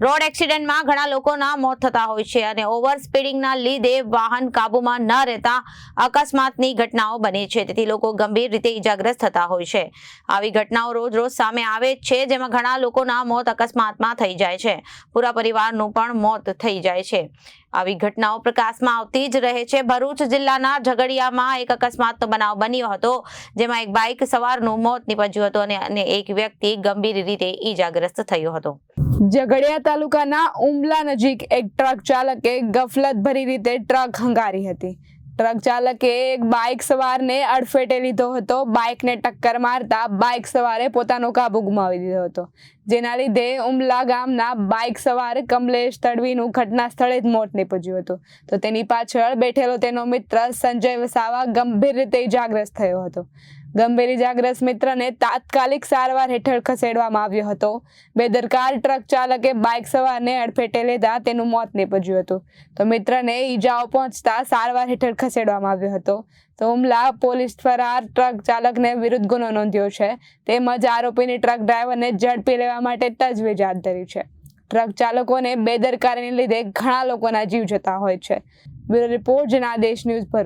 Road એક્સિડન્ટમાં ઘણા લોકોના મોત થતા હોય છે અને ઓવર સ્પીડિંગના લીધે વાહન કાબુમાં ન રહેતા અકસ્માતની ઘટનાઓ બને છે, તેથી લોકો ગંભીર રીતે ઈજાગ્રસ્ત થતા હોય છે। આવી ઘટનાઓ રોજ સામે આવે છે, જેમાં ઘણા લોકોના મોત અકસ્માતમાં થઈ જાય છે, પૂરા પરિવારનું પણ મોત થઈ જાય છે। આવી ઘટનાઓ પ્રકાશમાં આવતી જ રહે છે। ભરૂચ જિલ્લાના ઝઘડિયામાં એક અકસ્માતનો બનાવ બન્યો હતો, જેમાં એક બાઇક સવારનું મોત નીપજ્યું હતું અને એક વ્યક્તિ ગંભીર રીતે ઈજાગ્રસ્ત થયો હતો। ઝઘડિયા તાલુકાના ઉમલા નજીક એક ટ્રક ચાલકે ગફલતભરી રીતે ટ્રક હંકારી હતી। ટ્રક ચાલકે એક બાઇક સવારને અડફેટે લીધો હતો। બાઇકને ટક્કર મારતા બાઇક સવારે પોતાનો કાબુ ગુમાવી દીધો હતો, જેના લીધે ઉમલા ગામના બાઇક સવાર કમલેશ તડવીનું ઘટના સ્થળે જ મોત નીપજ્યું હતું, તો તેની પાછળ બેઠેલો તેનો મિત્ર સંજય વસાવા ગંભીર રીતે ઈજાગ્રસ્ત થયો હતો। ગંભીર ઈજાગ્રસ્ત મિત્રને તાત્કાલિક સારવાર હેઠળ ખસેડવામાં આવ્યો હતો। બેદરકાર ટ્રક ચાલકે બાઇક સવારને અડફેટે લેતા તેનું મોત નીપજ્યું હતું, તો મિત્રને ઈજાઓ પહોંચતા સારવાર હેઠળ ખસેડવામાં આવ્યો હતો। તો ઉમલા પોલીસ ફરાર ટ્રક ચાલકને વિરુદ્ધ ગુનો નોંધ્યો છે, તેમજ આરોપીની ટ્રક ડ્રાઈવરને ઝડપી લેવા માટે તજવીજ હાથ ધરી છે। ટ્રક ચાલકોને બેદરકારીને લીધે ઘણા લોકોના જીવ જતા હોય છે। Bureau report Janadesh news Bharuch.